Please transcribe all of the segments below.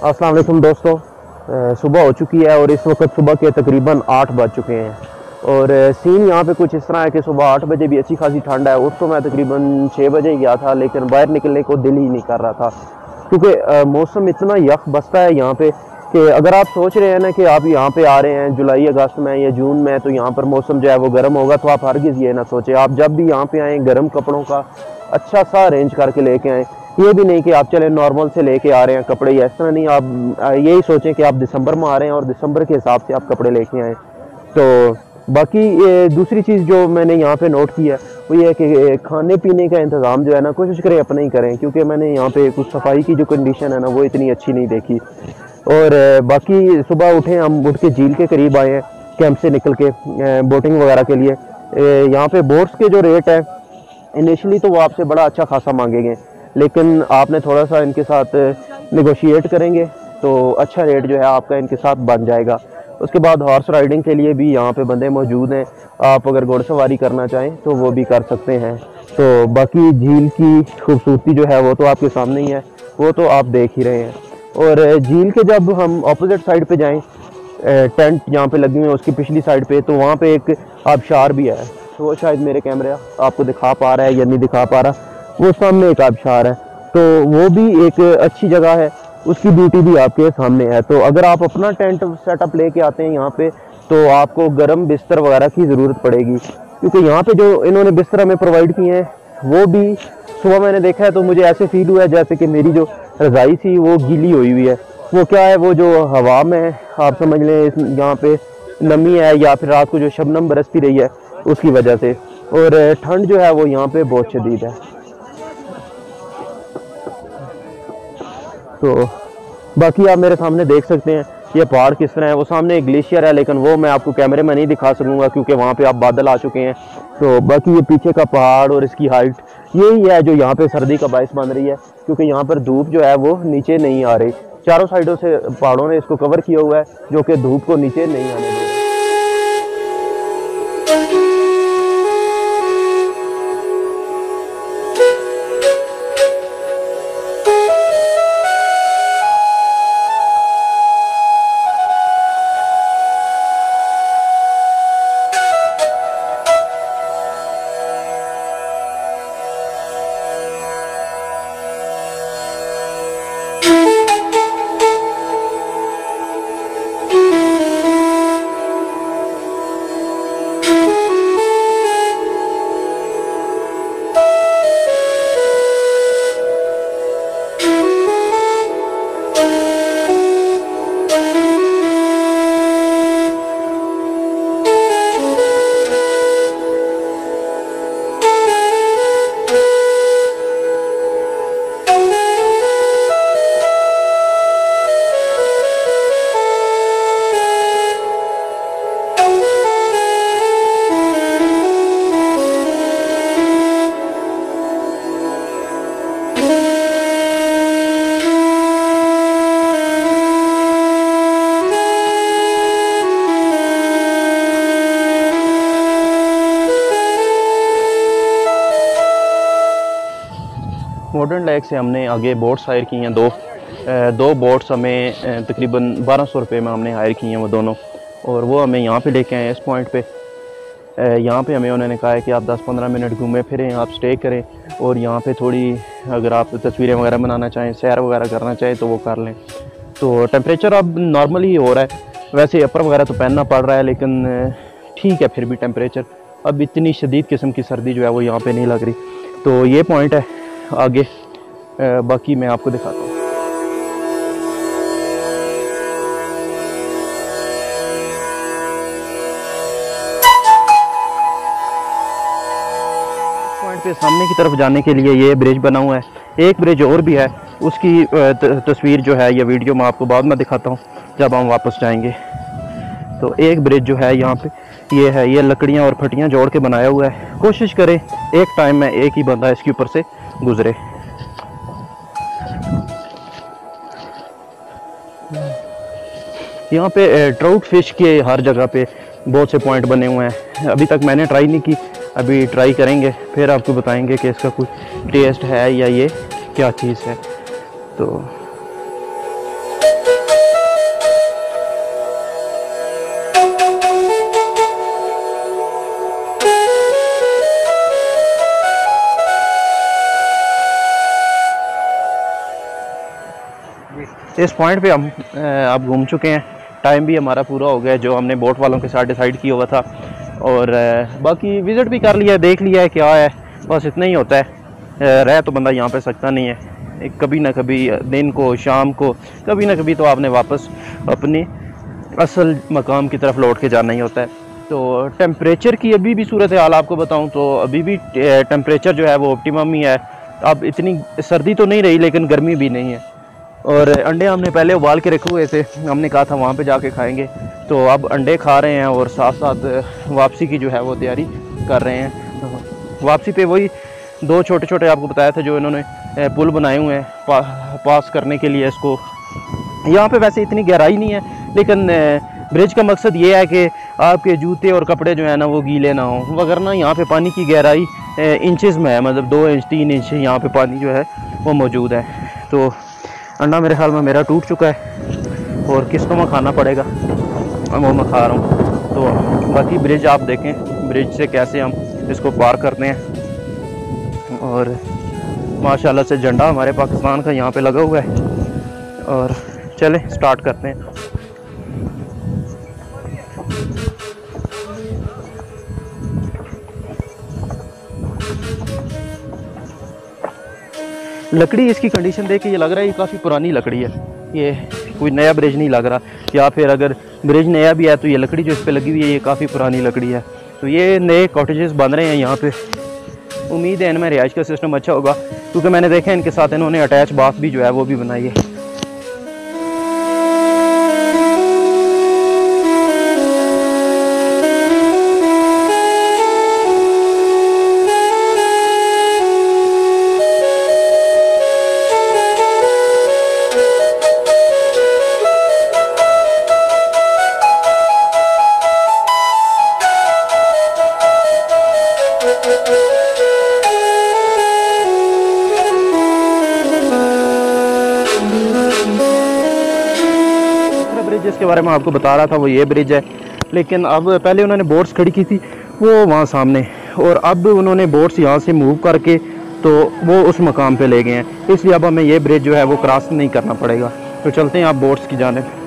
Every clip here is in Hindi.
अस्सलाम वालेकुम दोस्तों। सुबह हो चुकी है और इस वक्त सुबह के तकरीबन 8 बज चुके हैं और सीन यहाँ पे कुछ इस तरह है कि सुबह 8 बजे भी अच्छी खासी ठंड है। उठ तो मैं तकरीबन 6 बजे गया था, लेकिन बाहर निकलने को दिल ही नहीं कर रहा था क्योंकि मौसम इतना यख बसता है यहाँ पे कि अगर आप सोच रहे हैं ना कि आप यहाँ पे आ रहे हैं जुलाई अगस्त में या जून में तो यहाँ पर मौसम जो है वो गर्म होगा, तो आप हरगिज़ ये ना सोचें। आप जब भी यहाँ पे आएँ गर्म कपड़ों का अच्छा सा अरेंज करके लेके आएँ। ये भी नहीं कि आप चले नॉर्मल से लेके आ रहे हैं कपड़े, इस तरह नहीं। आप यही सोचें कि आप दिसंबर में आ रहे हैं और दिसंबर के हिसाब से आप कपड़े लेके आएँ। तो बाकी दूसरी चीज़ जो मैंने यहाँ पे नोट की है वो ये है कि खाने पीने का इंतज़ाम जो है ना कोशिश करें अपना ही करें, क्योंकि मैंने यहाँ पे कुछ सफाई की जो कंडीशन है ना वो इतनी अच्छी नहीं देखी। और बाकी सुबह उठे, हम उठ के झील के करीब आए हैं कैंप से निकल के बोटिंग वगैरह के लिए। यहाँ पे बोट्स के जो रेट है इनिशियली तो वो आपसे बड़ा अच्छा खासा मांगेंगे, लेकिन आपने थोड़ा सा इनके साथ नेगोशिएट करेंगे तो अच्छा रेट जो है आपका इनके साथ बन जाएगा। उसके बाद हॉर्स राइडिंग के लिए भी यहाँ पे बंदे मौजूद हैं, आप अगर घुड़सवारी करना चाहें तो वो भी कर सकते हैं। तो बाकी झील की खूबसूरती जो है वो तो आपके सामने ही है, वो तो आप देख ही रहे हैं। और झील के जब हम अपोजिट साइड पे जाएं, टेंट जहाँ पे लगी हुई है उसकी पिछली साइड पे, तो वहाँ पे एक आबशार भी है। तो वो शायद मेरे कैमरा आपको दिखा पा रहा है या नहीं दिखा पा रहा, वो सामने एक आबशार है, तो वो भी एक अच्छी जगह है, उसकी ब्यूटी भी आपके सामने है। तो अगर आप अपना टेंट सेटअप लेके आते हैं यहाँ पे तो आपको गर्म बिस्तर वगैरह की ज़रूरत पड़ेगी, क्योंकि यहाँ पे जो इन्होंने बिस्तर हमें प्रोवाइड किए हैं वो भी सुबह मैंने देखा है तो मुझे ऐसे फील हुआ है जैसे कि मेरी जो रज़ाई थी वो गीली हुई है। वो क्या है, वो जो हवा में आप समझ लें यहाँ पे नमी है या फिर रात को जो शबनम बरसती रही है उसकी वजह से। और ठंड जो है वो यहाँ पे बहुत शदीद है। तो बाकी आप मेरे सामने देख सकते हैं ये पहाड़ किस तरह है। वो सामने एक ग्लेशियर है, लेकिन वो मैं आपको कैमरे में नहीं दिखा सकूंगा क्योंकि वहाँ पे आप बादल आ चुके हैं। तो बाकी ये पीछे का पहाड़ और इसकी हाइट यही है जो यहाँ पे सर्दी का बायस बन रही है, क्योंकि यहाँ पर धूप जो है वो नीचे नहीं आ रही। चारों साइडों से पहाड़ों ने इसको कवर किया हुआ है जो कि धूप को नीचे नहीं आने देगा। मॉडर्न लेक से हमने आगे बोट्स हायर की हैं, दो बोट्स हमें तकरीबन 1200 रुपये में हमने हायर की हैं वो दोनों, और वो हमें यहाँ पे लेके आए इस पॉइंट पे। यहाँ पे हमें उन्होंने कहा है कि आप 10-15 मिनट घूमें फिरें, आप स्टे करें और यहाँ पे थोड़ी अगर आप तस्वीरें वगैरह बनाना चाहें, सैर वगैरह करना चाहें तो वो कर लें। तो टेम्परेचर अब नॉर्मल ही हो रहा है, वैसे अपर वगैरह तो पहनना पड़ रहा है, लेकिन ठीक है फिर भी टेम्परेचर अब इतनी शदीद किस्म की सर्दी जो है वो यहाँ पे नहीं लग रही। तो ये पॉइंट है आगे, बाकी मैं आपको दिखाता हूँ। पॉइंट पे सामने की तरफ जाने के लिए ये ब्रिज बना हुआ है, एक ब्रिज और भी है, उसकी तस्वीर जो है ये वीडियो मैं आपको बाद में दिखाता हूँ जब हम वापस जाएंगे। तो एक ब्रिज जो है यहाँ पे ये है, ये लकड़ियाँ और फटियाँ जोड़ के बनाया हुआ है। कोशिश करें एक टाइम में एक ही बंदा इसके ऊपर से गुजरे। यहाँ पे ट्राउट फिश के हर जगह पे बहुत से पॉइंट बने हुए हैं। अभी तक मैंने ट्राई नहीं की, अभी ट्राई करेंगे फिर आपको बताएंगे कि इसका कोई टेस्ट है या ये क्या चीज़ है। तो इस पॉइंट पे हम अब घूम चुके हैं। टाइम भी हमारा पूरा हो गया है जो हमने बोट वालों के साथ डिसाइड किया हुआ था, और बाकी विज़िट भी कर लिया है, देख लिया है क्या है, बस इतना ही होता है। रह तो बंदा यहाँ पे सकता नहीं है, कभी ना कभी दिन को शाम को कभी ना कभी तो आपने वापस अपनी असल मकाम की तरफ लौट के जाना ही होता है। तो टेम्परेचर की अभी भी सूरत हाल आपको बताऊं तो अभी भी टेम्परेचर जो है वो ऑप्टिमम ही है। अब इतनी सर्दी तो नहीं रही लेकिन गर्मी भी नहीं है। और अंडे हमने पहले उबाल के रखे हुए थे, हमने कहा था वहाँ पे जाके खाएंगे, तो अब अंडे खा रहे हैं और साथ साथ वापसी की जो है वो तैयारी कर रहे हैं। वापसी पे वही दो छोटे छोटे आपको बताया था जो इन्होंने पुल बनाए हुए हैं पास करने के लिए इसको। यहाँ पे वैसे इतनी गहराई नहीं है, लेकिन ब्रिज का मकसद ये है कि आपके जूते और कपड़े जो है ना वो गीले ना हों, वगरना यहाँ पे पानी की गहराई इंचेस में है, मतलब 2 इंच 3 इंच यहाँ पे पानी जो है वो मौजूद है। तो अंडा मेरे ख्याल में मेरा टूट चुका है और किसको मैं खाना पड़ेगा, वो मैं खा रहा हूँ। तो बाकी ब्रिज आप देखें, ब्रिज से कैसे हम इसको पार करते हैं। और माशाल्लाह से झंडा हमारे पाकिस्तान का यहाँ पे लगा हुआ है। और चलें स्टार्ट करते हैं। लकड़ी इसकी कंडीशन देख के ये लग रहा है ये काफ़ी पुरानी लकड़ी है, ये कोई नया ब्रिज नहीं लग रहा, या फिर अगर ब्रिज नया भी है तो ये लकड़ी जो इस पे लगी हुई है ये काफ़ी पुरानी लकड़ी है। तो ये नए कॉटेजेस बन रहे हैं यहाँ पे, उम्मीद है इनमें रिहाइश का सिस्टम अच्छा होगा, क्योंकि मैंने देखा है इनके साथ इन्होंने अटैच बाथ भी जो है वो भी बनाई है। जिसके बारे में आपको बता रहा था वो ये ब्रिज है, लेकिन अब पहले उन्होंने बोट्स खड़ी की थी वो वहाँ सामने, और अब उन्होंने बोट्स यहाँ से मूव करके तो वो उस मकाम पे ले गए हैं, इसलिए अब हमें ये ब्रिज जो है वो क्रॉस नहीं करना पड़ेगा। तो चलते हैं आप बोट्स की जानिब।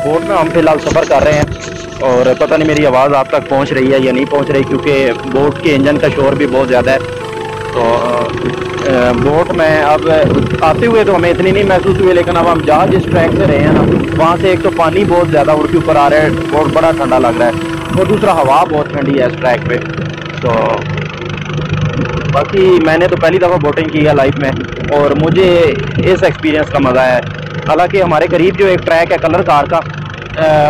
बोट में हम फिलहाल सफ़र कर रहे हैं और पता नहीं मेरी आवाज़ आप तक पहुंच रही है या नहीं पहुंच रही, क्योंकि बोट के इंजन का शोर भी बहुत ज़्यादा है। तो बोट में अब आते हुए तो हमें इतनी नहीं महसूस हुई, लेकिन अब हम जहाँ जिस ट्रैक से रहे हैं ना वहाँ से एक तो पानी बहुत ज़्यादा उड़ के ऊपर आ रहा है, बहुत बड़ा ठंडा लग रहा है, और दूसरा हवा बहुत ठंडी है इस ट्रैक पे। तो बाकी मैंने तो पहली दफ़ा बोटिंग की है लाइफ में और मुझे इस एक्सपीरियंस का मज़ा है। हालांकि हमारे करीब जो एक ट्रैक है कलर कार का,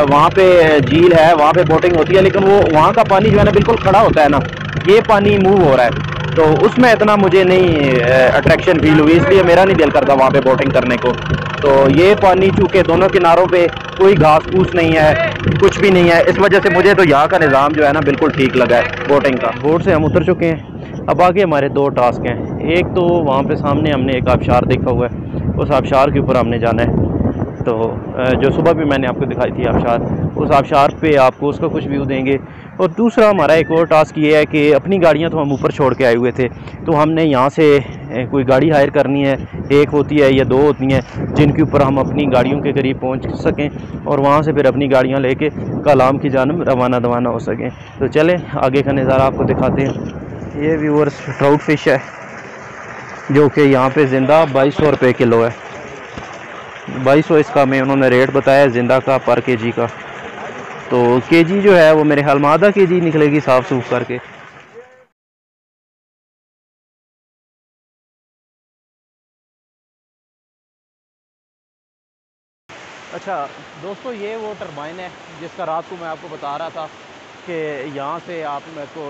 वहाँ पे झील है, वहाँ पे बोटिंग होती है, लेकिन वो वहाँ का पानी जो है ना बिल्कुल खड़ा होता है ना, ये पानी मूव हो रहा है, तो उसमें इतना मुझे नहीं अट्रैक्शन फील हुई, इसलिए मेरा नहीं दिल करता वहाँ पे बोटिंग करने को। तो ये पानी चूँकि दोनों किनारों पे कोई घास फूस नहीं है, कुछ भी नहीं है, इस वजह से मुझे तो यहाँ का निज़ाम जो है ना बिल्कुल ठीक लगा है बोटिंग का। बोट से हम उतर चुके हैं, अब आगे हमारे 2 टास्क हैं। एक तो वहाँ पे सामने हमने एक आबशार देखा हुआ है, उस आबशार के ऊपर हमने जाना है, तो जो सुबह भी मैंने आपको दिखाई थी आबशार, उस आबशार पे आपको उसका कुछ व्यू देंगे। और दूसरा हमारा एक और टास्क ये है कि अपनी गाड़ियाँ तो हम ऊपर छोड़ के आए हुए थे, तो हमने यहाँ से कोई गाड़ी हायर करनी है, एक होती है या 2 होती हैं, जिनके ऊपर हम अपनी गाड़ियों के करीब पहुँच सकें और वहाँ से फिर अपनी गाड़ियाँ लेके कलाम की जानब रवाना हो सकें। तो चलें आगे का नज़ारा आपको दिखाते हैं। ये व्यूअर्स ट्राउट फिश है जो कि यहाँ पे ज़िंदा 2200 रुपये किलो है। 2200 इसका में उन्होंने रेट बताया ज़िंदा का पर केजी का, तो केजी जो है वो मेरे ख्याल में आधा केजी निकलेगी साफ़ सूफ करके। अच्छा दोस्तों, ये वो टरबाइन है जिसका रात को मैं आपको बता रहा था कि यहाँ से आप मेरे को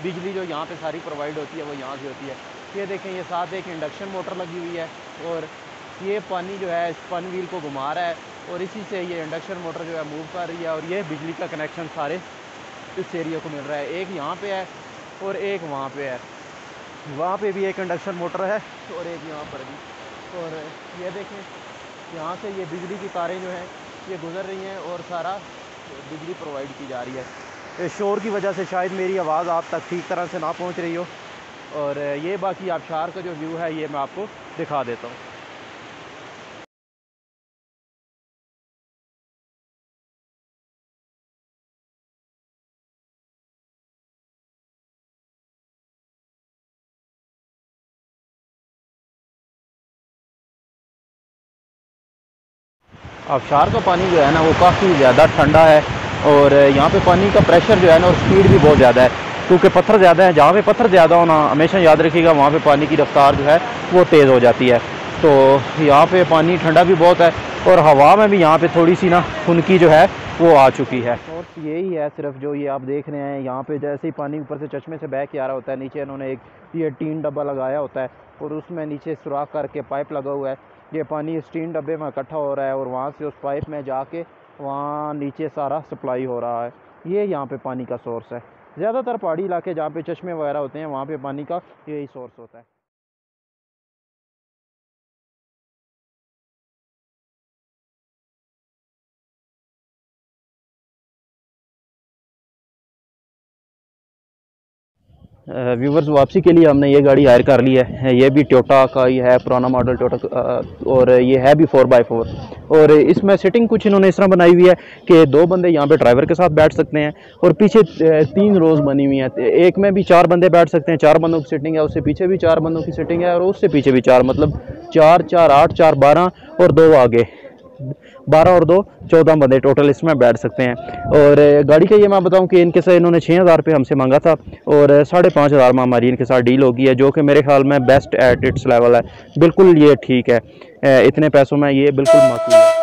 बिजली जो यहाँ पे सारी प्रोवाइड होती है वो यहाँ से होती है। ये देखें, ये साथ एक इंडक्शन मोटर लगी हुई है और ये पानी जो है स्पन व्हील को घुमा रहा है और इसी से ये इंडक्शन मोटर जो है मूव कर रही है और ये बिजली का कनेक्शन सारे इस एरिया को मिल रहा है। एक यहाँ पे है और एक वहाँ पे है। वहाँ पे भी एक इंडक्शन मोटर है और एक यहाँ पर भी। और ये देखें, यहाँ से ये बिजली की तारें जो हैं ये गुजर रही हैं और सारा बिजली प्रोवाइड की जा रही है। शोर की वजह से शायद मेरी आवाज़ आप तक ठीक तरह से ना पहुँच रही हो। और ये बाकी आबशार का जो व्यू है ये मैं आपको दिखा देता हूँ। आबशार का पानी जो है ना वो काफ़ी ज़्यादा ठंडा है और यहाँ पे पानी का प्रेशर जो है ना और स्पीड भी बहुत ज़्यादा है, क्योंकि पत्थर ज़्यादा है। जहाँ पे पत्थर ज़्यादा होना हमेशा याद रखिएगा, वहाँ पे पानी की रफ्तार जो है वो तेज़ हो जाती है। तो यहाँ पे पानी ठंडा भी बहुत है और हवा में भी यहाँ पे थोड़ी सी ना खुनकी जो है वो आ चुकी है। और यही है सिर्फ जो ये आप देख रहे हैं, यहाँ पे जैसे ही पानी ऊपर से चश्मे से बह के आ रहा होता है, नीचे इन्होंने एक ये टीन डब्बा लगाया होता है और उसमें नीचे सुराख करके पाइप लगा हुआ है। ये पानी इस टीन डब्बे में इकट्ठा हो रहा है और वहाँ से उस पाइप में जाके वहाँ नीचे सारा सप्लाई हो रहा है। ये यहाँ पे पानी का सोर्स है। ज़्यादातर पहाड़ी इलाके जहाँ पे चश्मे वगैरह होते हैं वहाँ पे पानी का यही सोर्स होता है। व्यूवर्स, वापसी के लिए हमने ये गाड़ी हायर कर ली है। ये भी टोयोटा का ही है, पुराना मॉडल टोयोटा, और ये है भी 4x4। और इसमें सिटिंग कुछ इन्होंने इस तरह बनाई हुई है कि 2 बंदे यहाँ पे ड्राइवर के साथ बैठ सकते हैं और पीछे 3 रोज़ बनी हुई हैं। एक में भी 4 बंदे बैठ सकते हैं, 4 बंदों की सिटिंग है, उससे पीछे भी 4 बंदों की सिटिंग है और उससे पीछे भी 4, मतलब 4 4 8 4 12 और 2 आगे, 12 और 2 14 बंदे टोटल इसमें बैठ सकते हैं। और गाड़ी का ये मैं बताऊं कि इनके साथ इन्होंने 6000 रुपये हमसे मांगा था और 5500 में हमारी इनके साथ डील होगी है, जो कि मेरे ख्याल में बेस्ट एट इट्स लेवल है। बिल्कुल ये ठीक है, इतने पैसों में ये बिल्कुल माकूल है।